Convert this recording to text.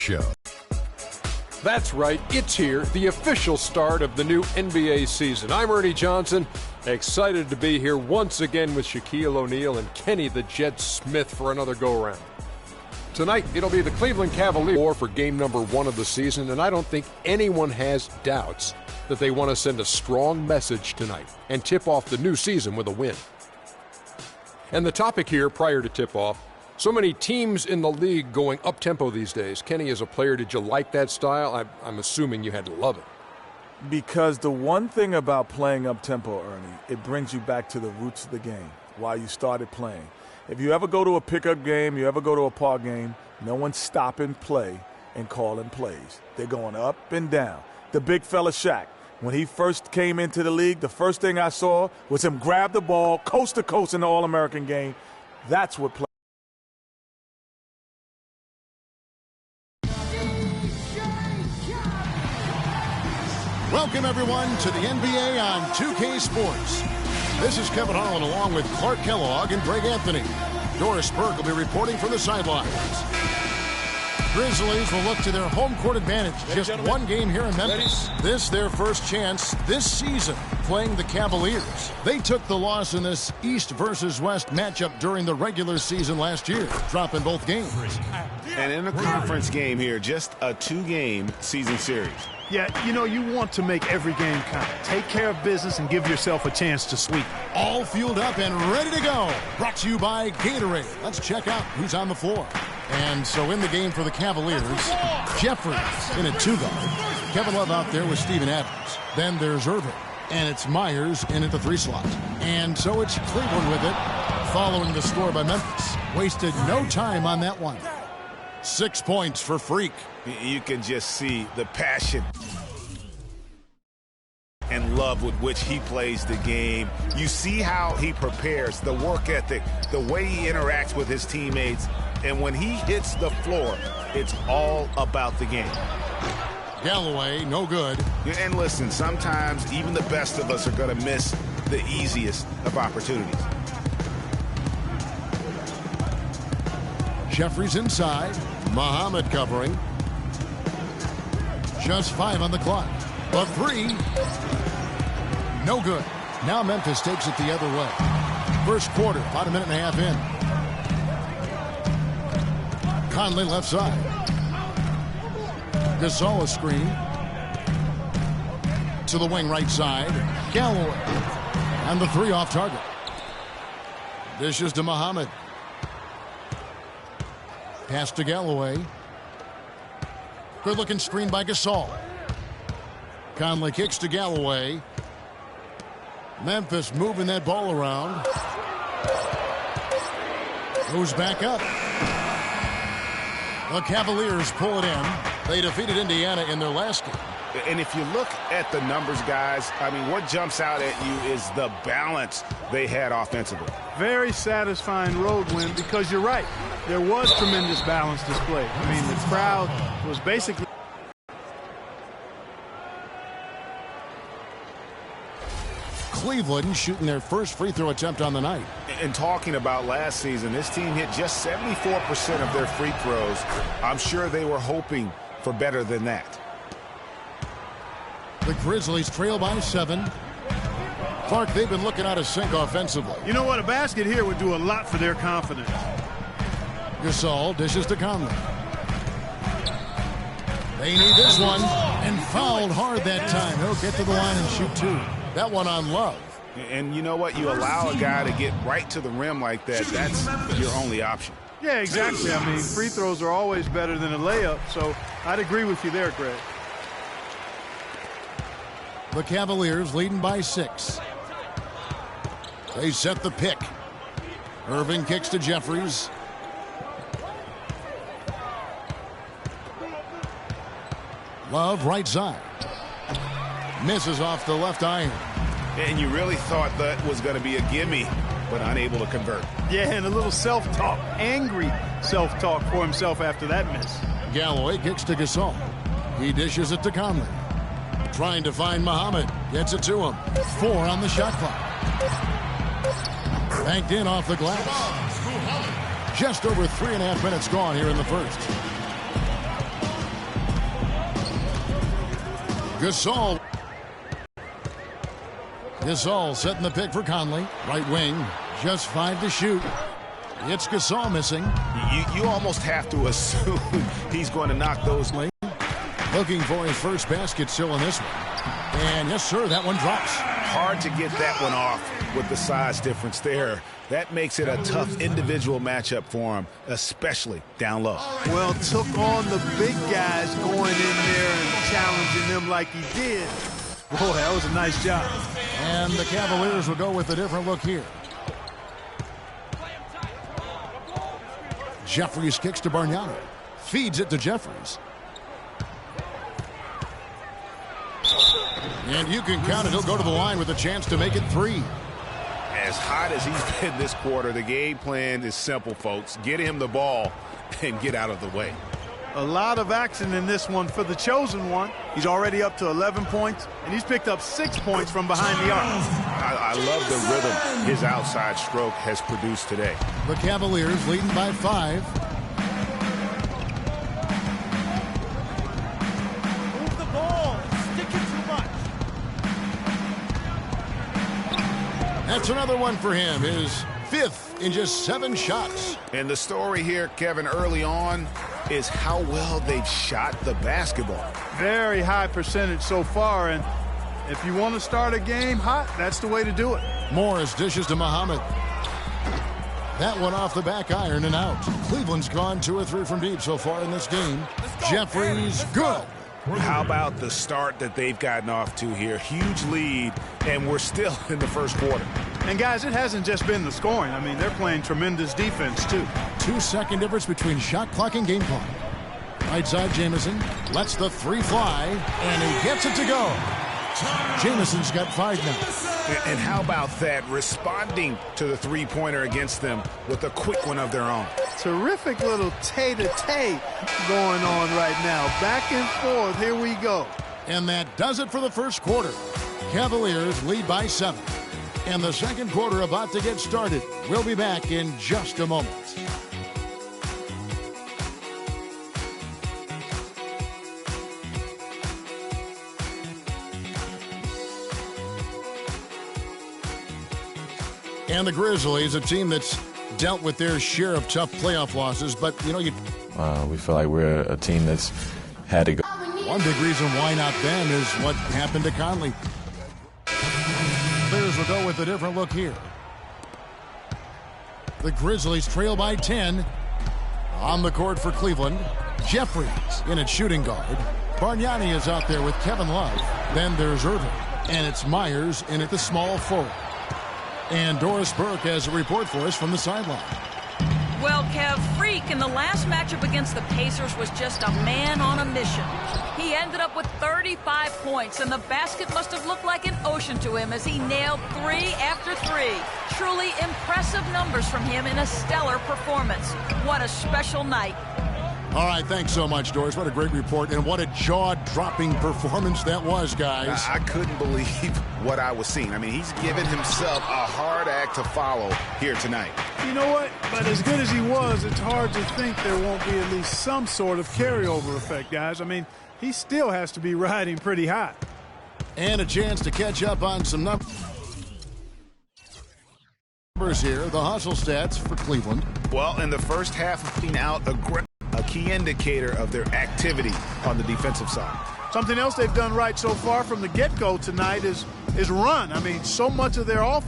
Show. That's right, it's here, the official start of the new NBA season. I'm Ernie Johnson, excited to be here once again with Shaquille O'Neal and Kenny the Jet Smith for another go-around. Tonight, it'll be the Cleveland Cavaliers for game number 1 of the season, and I don't think anyone has doubts that they want to send a strong message tonight and tip off the new season with a win. And the topic here prior to tip-off, so many teams in the league going up-tempo these days. Kenny, as a player, did you like that style? I'm assuming you had to love it. Because the one thing about playing up-tempo, Ernie, it brings you back to the roots of the game, why you started playing. If you ever go to a pickup game, you ever go to a park game, no one's stopping play and calling plays. They're going up and down. The big fella Shaq, when he first came into the league, the first thing I saw was him grab the ball coast to coast in the All-American game. That's what play. Welcome, everyone, to the NBA on 2K Sports. This is Kevin Holland along with Clark Kellogg and Greg Anthony. Doris Burke will be reporting from the sidelines. Grizzlies will look to their home court advantage. Just one game here in Memphis. This their first chance this season playing the Cavaliers. They took the loss in this East versus West matchup during the regular season last year, dropping both games. And in a conference game here, just a 2-game season series. Yeah, you know, you want to make every game count. Take care of business and give yourself a chance to sweep. All fueled up and ready to go. Brought to you by Gatorade. Let's check out who's on the floor. And so in the game for the Cavaliers, Jeffries in a 2-guard. Kevin Love out there with Steven Adams. Then there's Irving. And it's Myers in at the 3 slot. And so it's Cleveland with it, following the score by Memphis. Wasted no time on that one. 6 points for Freak. You can just see the passion and love with which he plays the game. You see how he prepares, the work ethic, the way he interacts with his teammates. And when he hits the floor, it's all about the game. Galloway, no good. And listen, sometimes even the best of us are going to miss the easiest of opportunities. Jeffries inside. Muhammad covering. Just 5 on the clock. A 3. No good. Now Memphis takes it the other way. First quarter, about a minute and a half in. Conley left side. Gasol a screen. To the wing right side. Galloway. And the 3 off target. Dishes to Muhammad. Pass to Galloway. Good-looking screen by Gasol. Conley kicks to Galloway. Memphis moving that ball around. Goes back up. The Cavaliers pull it in. They defeated Indiana in their last game. And if you look at the numbers, guys, I mean, what jumps out at you is the balance they had offensively. Very satisfying road win because you're right. There was tremendous balance displayed. I mean, the crowd was basically... Cleveland shooting their first free throw attempt on the night. And talking about last season, this team hit just 74% of their free throws. I'm sure they were hoping for better than that. The Grizzlies trail by 7. Clark, they've been looking out of sync offensively. You know what? A basket here would do a lot for their confidence. Gasol dishes to Conley. They need this one. And fouled hard that time. He'll get to the line and shoot 2. That one on Love. And you know what? You allow a guy to get right to the rim like that. That's your only option. Yeah, exactly. I mean, free throws are always better than a layup. So I'd agree with you there, Greg. The Cavaliers leading by 6. They set the pick. Irving kicks to Jeffries. Love right side. Misses off the left iron. And you really thought that was going to be a gimme, but unable to convert. Yeah, and a little self-talk, angry self-talk for himself after that miss. Galloway kicks to Gasol. He dishes it to Conley. Trying to find Muhammad. Gets it to him. 4 on the shot clock. Banked in off the glass. Just over 3.5 minutes gone here in the first. Gasol. Gasol setting the pick for Conley. Right wing, just 5 to shoot. It's Gasol missing. You almost have to assume he's going to knock those. Looking for his first basket still in this one. And yes, sir, that one drops. Hard to get that one off with the size difference there. That makes it a tough individual matchup for him, especially down low. Well, took on the big guys going in there and challenging them like he did. Boy, that was a nice job. And the Cavaliers will go with a different look here. Jeffries kicks to Bargnani. Feeds it to Jeffries. And you can count it. He'll go to the line with a chance to make it 3. As hot as he's been this quarter, the game plan is simple, folks. Get him the ball and get out of the way. A lot of action in this one for the chosen one. He's already up to 11 points, and he's picked up 6 points from behind the arc. I love the rhythm his outside stroke has produced today. The Cavaliers leading by 5. Move the ball. Stick it too much. That's another one for him. His 5th in just 7 shots. And the story here, Kevin, early on is how well they've shot the basketball. Very high percentage so far, and if you want to start a game hot, that's the way to do it. Morris dishes to Muhammad. That one off the back iron and out. Cleveland's gone 2 or 3 from deep so far in this game. Jeffries, good. How about the start that they've gotten off to here? Huge lead, and we're still in the first quarter. And, guys, it hasn't just been the scoring. I mean, they're playing tremendous defense, too. 2-second difference between shot clock and game clock. Right side, Jamison lets the 3 fly, and he gets it to go. Jamison's got 5 now. And how about that, responding to the three-pointer against them with a quick one of their own. Terrific little tay-to-tay going on right now. Back and forth, here we go. And that does it for the first quarter. Cavaliers lead by 7. And the second quarter about to get started. We'll be back in just a moment. And the Grizzlies, a team that's dealt with their share of tough playoff losses, but you know, we feel like we're a team that's had to go. One big reason why not them is what happened to Conley. Players will go with a different look here. The Grizzlies trail by 10. On the court for Cleveland, Jeffries in at shooting guard. Bargnani is out there with Kevin Love. Then there's Irving, and it's Myers in at the small forward. And Doris Burke has a report for us from the sideline. Well, Kev, Freak in the last matchup against the Pacers was just a man on a mission. He ended up with 35 points, and the basket must have looked like an ocean to him as he nailed 3 after 3. Truly impressive numbers from him in a stellar performance. What a special night. All right, thanks so much, Doris. What a great report, and what a jaw-dropping performance that was, guys. I couldn't believe what I was seeing. I mean, he's given himself a hard act to follow here tonight. You know what? But as good as he was, it's hard to think there won't be at least some sort of carryover effect, guys. I mean, he still has to be riding pretty hot. And a chance to catch up on some numbers here. The hustle stats for Cleveland. Well, in the first half, putting out a key indicator of their activity on the defensive side. Something else they've done right so far from the get-go tonight is run. I mean, so much of their offense